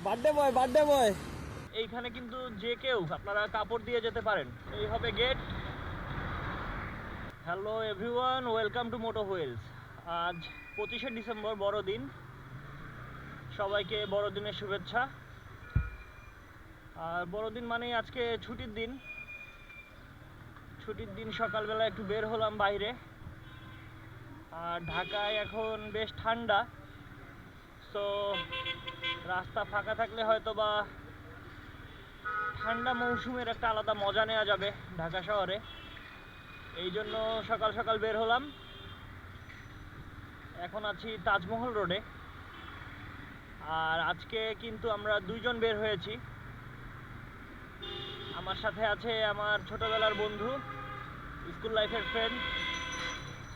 Birthday boy. এইখানে কিন্তু যে কেউ আপনারা কাপড় দিয়ে যেতে পারেন। এই হবে gate. Hello everyone, welcome to MotoWheels। আজ 25শে ডিসেম্বর, বড়দিন। সবাইকে বড়দিনের শুভেচ্ছা। আর বড়দিন মানেই আজকে ছুটির দিন। সকালবেলা একটু বের হলাম বাইরে। আর ঢাকায় এখন বেশ ঠান্ডা, সো রাস্তা ফাঁকা থাকলে হয়তো বা ঠান্ডা মৌসুমের একটা আলাদা মজা নেওয়া যাবে ঢাকা শহরে। এই জন্য সকাল সকাল বের হলাম। এখন আছি তাজমহল রোডে। আর আজকে কিন্তু আমরা দুইজন বের হয়েছি। আমার সাথে আছে আমার ছোটবেলার বন্ধু, স্কুল লাইফের ফ্রেন্ড।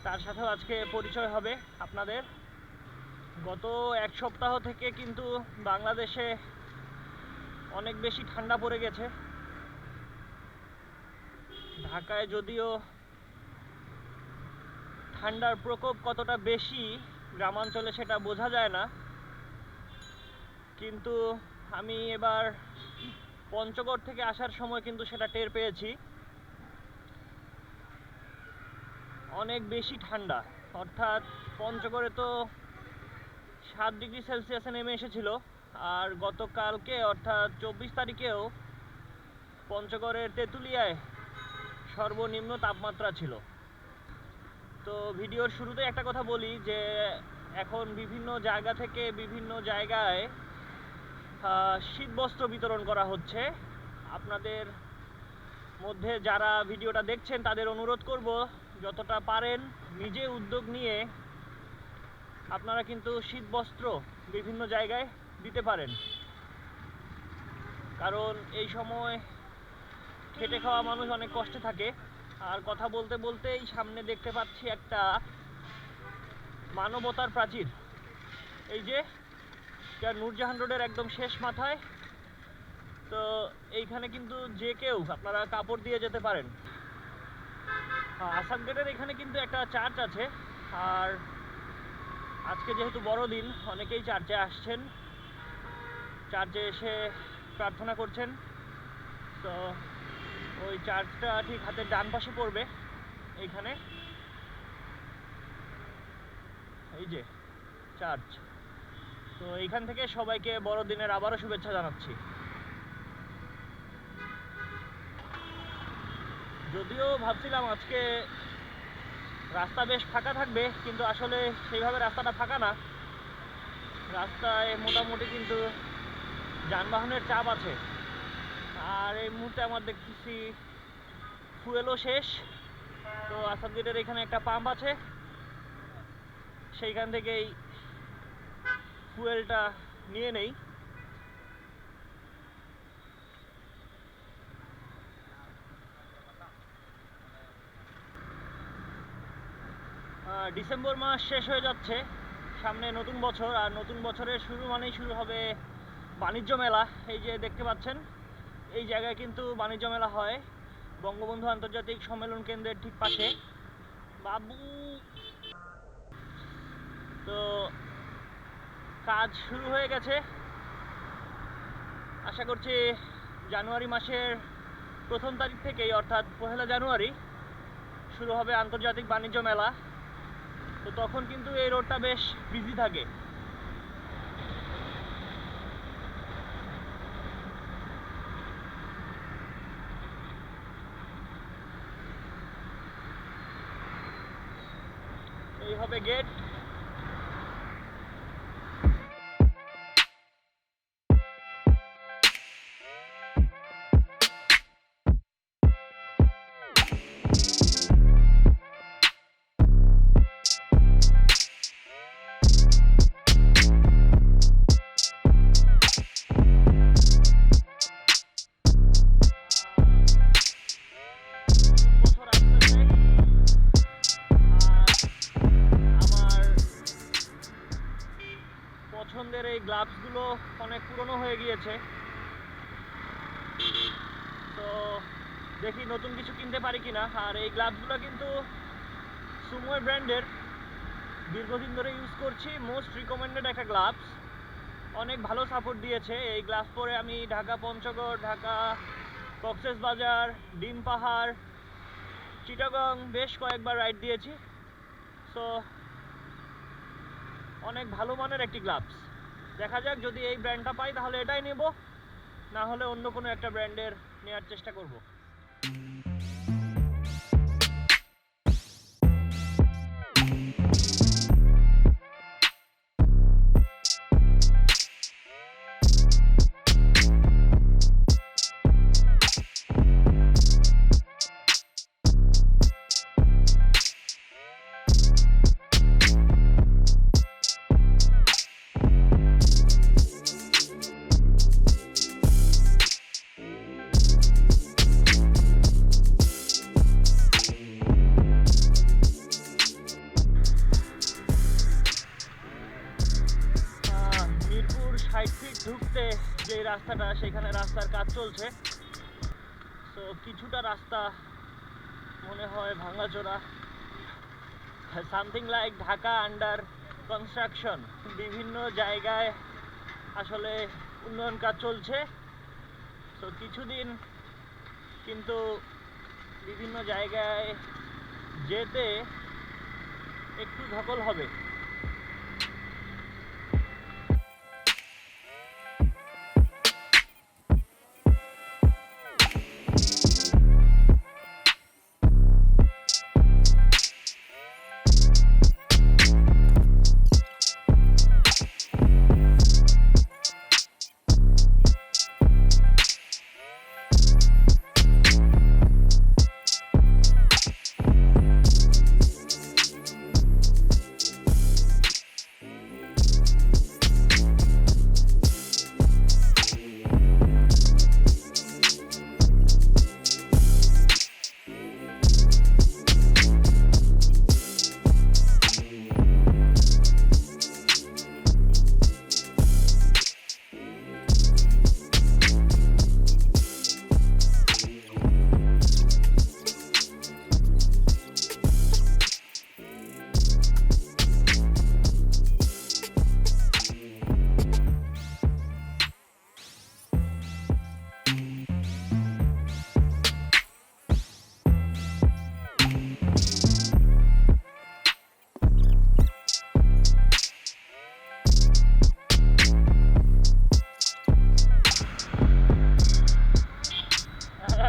তার সাথেও আজকে পরিচয় হবে আপনাদের। গত এক সপ্তাহ থেকে কিন্তু বাংলাদেশে অনেক বেশি ঠান্ডা পড়ে গেছে। ঢাকায় যদিও ঠান্ডার প্রকোপ কতটা বেশি গ্রামাঞ্চলে সেটা বোঝা যায় না, কিন্তু আমি এবার পঞ্চগড় থেকে আসার সময় কিন্তু সেটা টের পেয়েছি। অনেক বেশি ঠান্ডা, অর্থাৎ পঞ্চগড়ে তো 7 ডিগ্রি সেলসিয়াসে নেমে এসেছিল। আর গতকালকে অর্থাৎ 24 তারিখেও পঞ্চগড়ের তেঁতুলিয়ায় সর্বনিম্ন তাপমাত্রা ছিল। তো ভিডিওর শুরুতে একটা কথা বলি যে এখন বিভিন্ন জায়গা থেকে বিভিন্ন জায়গায় শীতবস্ত্র বিতরণ করা হচ্ছে। আপনাদের মধ্যে যারা ভিডিওটা দেখছেন তাদের অনুরোধ করব, যতটা পারেন নিজে উদ্যোগ নিয়ে আপনারা কিন্তু শীতবস্ত্র বিভিন্ন জায়গায় দিতে পারেন। কারণ এই সময় খেটে খাওয়া মানুষ অনেক কষ্টে থাকে। আর কথা বলতে বলতেই সামনে দেখতে পাচ্ছি একটা মানবতার প্রাচীর। এই যে নূরজাহান রোডের একদম শেষ মাথায়। তো এইখানে কিন্তু যে কেউ আপনারা কাপড় দিয়ে যেতে পারেন। আসাম গেটের এখানে কিন্তু একটা চার্চ আছে। আর আজকে যেহেতু বড়দিন, অনেকেই চার্চে আসছেন, চার্চে এসে প্রার্থনা করছেন। তো ওই চার্চটা ঠিক হাতের ডান পাশে পড়বে এইখানে। এই যে চার্চ। তো এইখান থেকে সবাইকে বড়দিনের আবারও শুভেচ্ছা জানাচ্ছি। যদিও ভাবছিলাম আজকে রাস্তা বেশ ফাঁকা থাকবে, কিন্তু আসলে সেইভাবে রাস্তাটা ফাঁকা না। রাস্তায় মোটামুটি কিন্তু যানবাহনের চাপ আছে। আর এই মুহূর্তে আমার দেখতেছি ফুয়েলও শেষ। তো আসাম গেটের এখানে একটা পাম্প আছে, সেইখান থেকেই ফুয়েলটা নিয়ে নেই। ডিসেম্বর মাস শেষ হয়ে যাচ্ছে, সামনে নতুন বছর। আর নতুন বছরের শুরু মানেই শুরু হবে বাণিজ্য মেলা। এই যে দেখতে পাচ্ছেন, এই জায়গায় কিন্তু বাণিজ্য মেলা হয় বঙ্গবন্ধু আন্তর্জাতিক সম্মেলন কেন্দ্রের ঠিক পাশে। বাবু, তো কাজ শুরু হয়ে গেছে। আশা করছি জানুয়ারি মাসের প্রথম তারিখ থেকেই, অর্থাৎ 1 জানুয়ারি শুরু হবে আন্তর্জাতিক বাণিজ্য মেলা। তো তখন কিন্তু এই রোডটা বেশ বিজি থাকে। এই হবে গেট। পছন্দের এই গ্লাভসগুলো অনেক পুরনো হয়ে গিয়েছে, তো দেখি নতুন কিছু কিনতে পারি কিনা। আর এই গ্লাভসগুলো কিন্তু সুমোয় ব্র্যান্ডের, দীর্ঘদিন ধরে ইউজ করছি। মোস্ট রিকমেন্ডেড একটা গ্লাভস। অনেক ভালো সাপোর্ট দিয়েছে। এই গ্লাভস পরে আমি ঢাকা পঞ্চগড়, ঢাকা কক্সবাজার, ডিম পাহাড়, চিটাগং বেশ কয়েকবার রাইড দিয়েছি। সো অনেক ভালো মানের একটি গ্লাভস। দেখা যাক, যদি এই ব্র্যান্ডটা পাই তাহলে এটাই নেব, না হলে অন্য কোনো একটা ব্র্যান্ডের নেওয়ার চেষ্টা করব। মিরপুর 60 ফিট ঢুকতে যে রাস্তাটা, সেখানে রাস্তার কাজ চলছে। তো কিছুটা রাস্তা মনে হয় ভাঙাচোরা, something like Dhaka under construction. বিভিন্ন জায়গায় আসলে উন্নয়ন কাজ চলছে। তো কিছুদিন কিন্তু বিভিন্ন জায়গায় যেতে একটু ধকল হবে।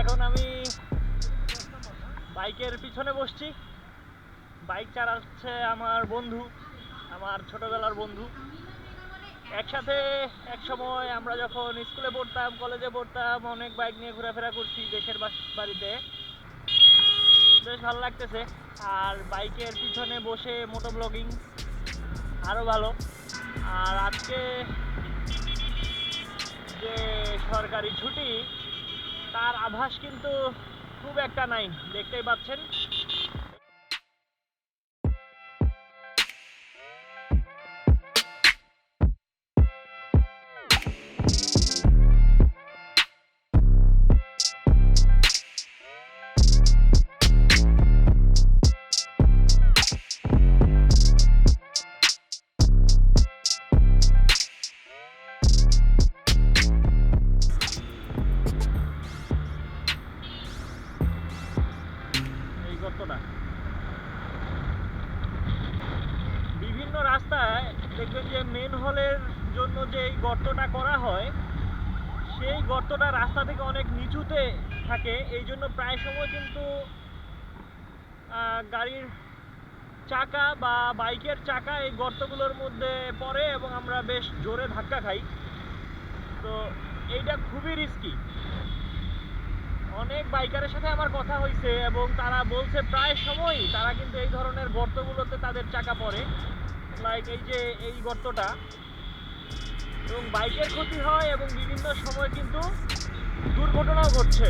এখন আমি বাইকের পিছনে বসছি। বাইক চালাচ্ছে আমার বন্ধু, আমার ছোটবেলার বন্ধু। একসাথে এক সময় আমরা যখন স্কুলে পড়তাম, কলেজে পড়তাম, অনেক বাইক নিয়ে ঘোরাফেরা করছি দেশের বাড়িতে। বেশ ভালো লাগতেছে। আর বাইকের পিছনে বসে মোটো ব্লগিং আরও ভালো। আর আজকে যে সরকারি ছুটি, তার আভাস কিন্তু খুব একটা নাই, দেখতেই পাচ্ছেন। এই গর্তটা বিভিন্ন রাস্তায় দেখবেন যে মেন হলের জন্য যে এই গর্তটা করা হয়, সেই গর্তটা রাস্তা থেকে অনেক নিচুতে থাকে। এই জন্য প্রায় সময় কিন্তু গাড়ির চাকা বা বাইকের চাকা এই গর্তগুলোর মধ্যে পড়ে এবং আমরা বেশ জোরে ধাক্কা খাই। তো এইটা খুবই রিস্কি। অনেক বাইকারের সাথে আমার কথা হয়েছে এবং তারা বলছে প্রায় সময়ই তারা কিন্তু এই ধরনের গর্তগুলোতে তাদের চাকা পড়ে, লাইক এই যে এই গর্তটা, এবং বাইকের ক্ষতি হয় এবং বিভিন্ন সময় কিন্তু দুর্ঘটনাও ঘটছে।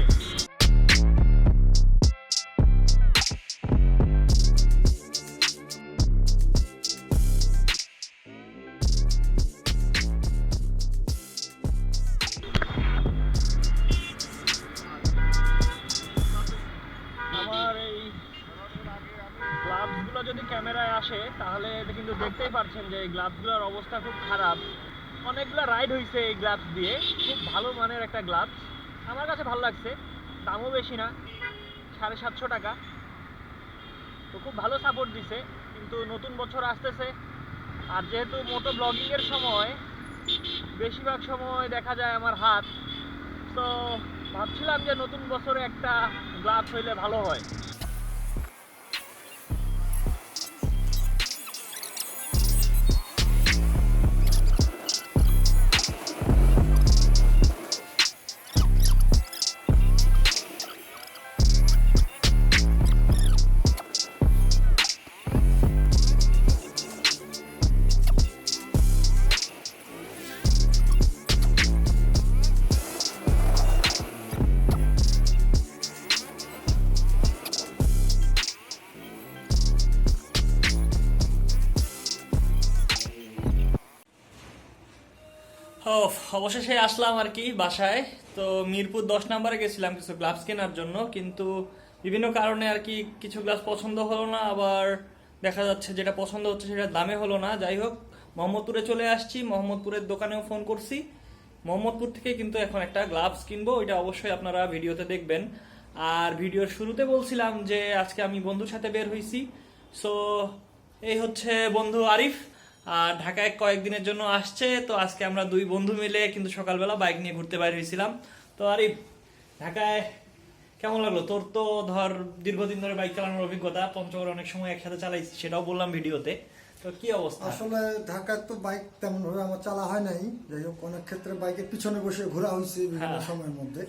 আমার এই গ্লাভসগুলো যদি ক্যামেরায় আসে তাহলে কিন্তু দেখতেই পাচ্ছেন যে এই গ্লাভসগুলোর অবস্থা খুব খারাপ। অনেকগুলো রাইড হয়েছে এই গ্লাভস দিয়ে, খুব ভালো মানের একটা গ্লাভস, আমার কাছে ভালো লাগছে। দামও বেশি না, 750 টাকা। তো খুব ভালো সাপোর্ট দিছে। কিন্তু নতুন বছর আসতেছে, আর যেহেতু মোটো ব্লগিংয়ের সময় বেশিরভাগ সময় দেখা যায় আমার হাত, তো ভাবছিলাম যে নতুন বছরে একটা গ্লাভস হইলে ভালো হয়। ও, অবশেষে আসলাম আর কি বাসায়। তো মিরপুর 10 নম্বরে গেছিলাম কিছু গ্লাভস কেনার জন্য, কিন্তু বিভিন্ন কারণে আর কি কিছু গ্লাভস পছন্দ হলো না, আবার দেখা যাচ্ছে যেটা পছন্দ হচ্ছে সেটা দামে হলো না। যাই হোক, মোহাম্মদপুরে চলে আসছি, মোহাম্মদপুরের দোকানেও ফোন করছি। মোহাম্মদপুর থেকে কিন্তু এখন একটা গ্লাভস কিনবো, ওইটা অবশ্যই আপনারা ভিডিওতে দেখবেন। আর ভিডিওর শুরুতে বলছিলাম যে আজকে আমি বন্ধুর সাথে বের হইছি। সো এই হচ্ছে বন্ধু আরিফ, আর ঢাকায় কয়েকদিনের জন্য আসছে। তো আজকে আমরা দুই বন্ধু মিলে কিন্তু সকালবেলা বাইক নিয়ে ঘুরতে বাইরে হয়েছিলাম। তো আরিফ, ঢাকায় কেমন লাগলো তোর? তো ধর দীর্ঘদিন ধরে বাইক চালানোর অভিজ্ঞতা, পঞ্চগড়ে অনেক সময় একসাথে চালাইছি, সেটাও বললাম ভিডিওতে। তো কি অবস্থা? আসলে ঢাকায় তো বাইক তেমন ভাবে আমার চালা হয় নাই। যাই হোক, অনেক ক্ষেত্রে বাইকের পিছনে বসে ঘোরা হয়েছে বিভিন্ন সময়ের মধ্যে।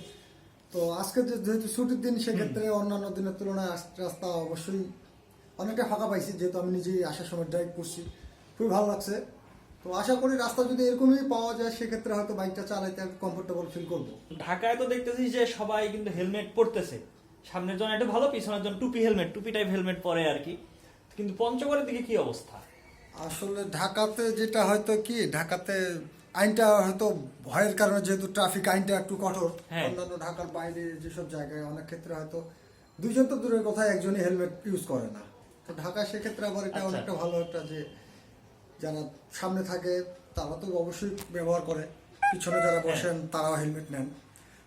তো আজকে যেহেতু ছুটির দিন, সেক্ষেত্রে অন্যান্য দিনের তুলনায় রাস্তা অবশ্যই অনেকটা ফাঁকা পাইছি, যেহেতু আমি নিজেই আসার সময় ড্রাইভ করছি, খুবই ভালো লাগছে। তো আশা করি রাস্তা যদি এরকমই পাওয়া যায়, সেক্ষেত্রে হয়তো বাইকটা চালাইতে কমফোর্টেবল ফিল করবো। ঢাকায় তো দেখতেছি যে সবাই কিন্তু হেলমেট পরতেছে, সামনের জন একটু ভালো, পিছনের জন টুপি হেলমেট, টুপি টাইপ হেলমেট পরে আর কি। কিন্তু পঞ্চগড়ের দিকে কি অবস্থা? আসলে ঢাকাতে যেটা হয়তো কি, ঢাকাতে আইনটা হয়তো ভয়ের কারণে, যেহেতু ট্রাফিক আইনটা একটু কঠোর। হ্যাঁ। অন্যান্য ঢাকার বাইরে যেসব জায়গায় অনেক ক্ষেত্রে হয়তো দুইজন তো দূরের কথা, একজনই হেলমেট ইউজ করে না। তো ঢাকায় সেক্ষেত্রে আবার এটা আচ্ছা। অনেকটা ভালো একটা, যে যারা সামনে থাকে তারা তো অবশ্যই ব্যবহার করে, পিছনে যারা বসেন তারাও হেলমেট নেন।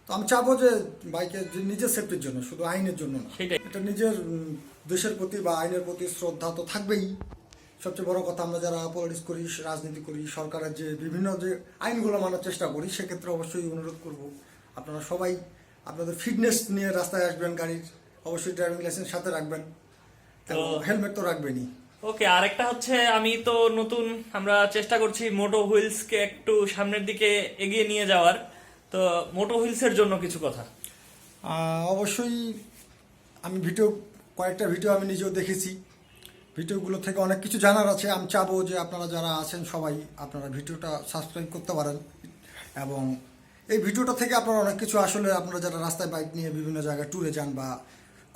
তো আমি চাবো যে বাইকের যে নিজের সেফটির জন্য, শুধু আইনের জন্য না, সেটাই। এটা নিজের দেশের প্রতি বা আইনের প্রতি শ্রদ্ধা তো থাকবেই। সবচেয়ে বড় কথা, আমরা যারা পলিটিক্স করি, রাজনীতি করি, সরকারের যে বিভিন্ন যে আইনগুলো মানার চেষ্টা করি, সেক্ষেত্রে অবশ্যই অনুরোধ করব আপনারা সবাই আপনাদের ফিটনেস নিয়ে রাস্তায় আসবেন, গাড়ির অবশ্যই ড্রাইভিং লাইসেন্স সাথে রাখবেন, এবং হেলমেট তো রাখবেনই। ওকে, আরেকটা হচ্ছে আমি তো নতুন, আমরা চেষ্টা করছি মোটো হুইলসকে একটু সামনের দিকে এগিয়ে নিয়ে যাওয়ার। তো মোটো হুইলসের জন্য কিছু কথা। অবশ্যই আমি কয়েকটা ভিডিও আমি নিজেও দেখেছি। ভিডিওগুলো থেকে অনেক কিছু জানার আছে। আমি চাবো যে আপনারা যারা আছেন সবাই আপনারা ভিডিওটা সাবস্ক্রাইব করতে পারেন, এবং এই ভিডিওটা থেকে আপনারা অনেক কিছু, আসলে আপনারা যারা রাস্তায় বাইক নিয়ে বিভিন্ন জায়গায় ট্যুরে যান বা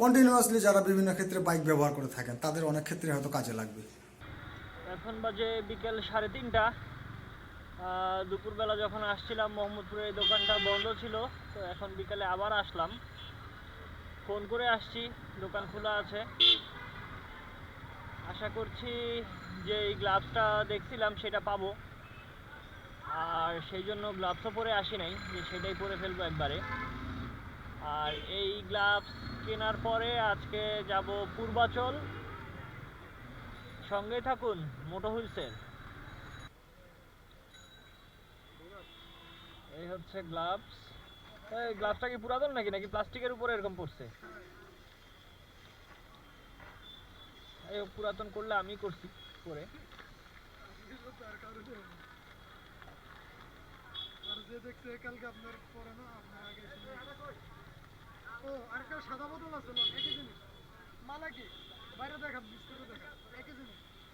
কন্টিনিউয়াসলি যারা বিভিন্ন ক্ষেত্রে বাইক ব্যবহার করে থাকেন, তাদের অনেক ক্ষেত্রে হয়তো কাজে লাগবে। এখন বাজে বিকেল 3:30। দুপুরবেলা যখন আসছিলাম মোহাম্মদপুরে এই দোকানটা বন্ধ ছিল, তো এখন বিকেলে আবার আসলাম, ফোন করে আসছি, দোকান খোলা আছে। আশা করছি যে এই গ্লাভসটা দেখছিলাম সেটা পাবো, আর সেই জন্য গ্লাভসও পরে আসি নাই যে সেটাই পরে ফেলবো একবারে। আর এই গ্লাভস কেনার পরে আজকে যাব পূর্বাচল, সঙ্গে থাকুন মোটো হুইলসের। এই হচ্ছে গ্লাভস। এই গ্লাভসটা কি পুরাতন নাকি নাকি প্লাস্টিকের উপরে এরকম পড়ছে? এই পুরাতন করলে আমি করছি পরে।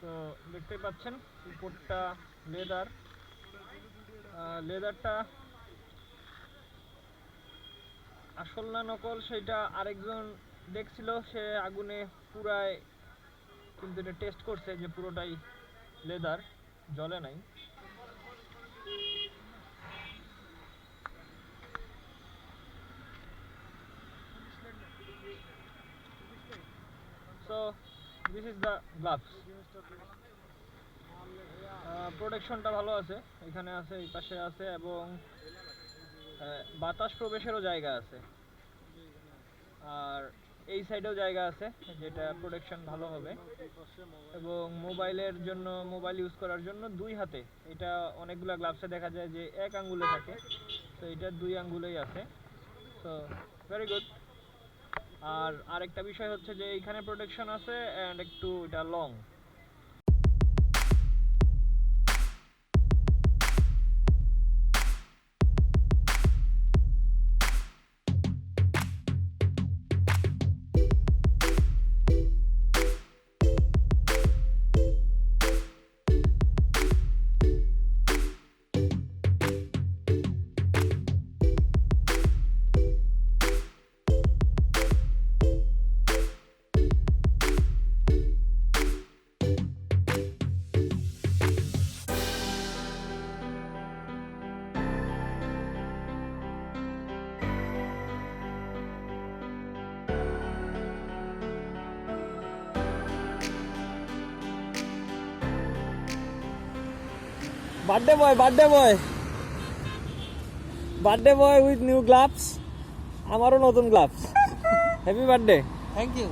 তো দেখতেই পাচ্ছেন উপরটা লেদার, লেদারটা আসল না নকল সেটা আরেকজন দেখছিল, সে আগুনে পুরায় কিন্তু এটা টেস্ট করছে যে পুরোটাই লেদার, জ্বলে নাই। So this is the gloves. প্রোটেকশনটা ভালো আছে, এখানে আছে, এই পাশে আছে, এবং বাতাস প্রবেশেরও জায়গা আছে। আর এই সাইডেও জায়গা আছে যেটা প্রোটেকশন ভালো হবে। এবং মোবাইলের জন্য, মোবাইল ইউজ করার জন্য দুই হাতে, এটা অনেকগুলো গ্লাভসে দেখা যায় যে এক আঙ্গুলে থাকে, তো এটা দুই আঙ্গুলেই আছে। So very good. আর আরেকটা বিষয় হচ্ছে যে এইখানে প্রোটেকশন আছে অ্যান্ড একটু এটা long. Birthday boy, birthday boy, birthday boy with new gloves. আমারও নতুন gloves. Happy birthday. Thank you.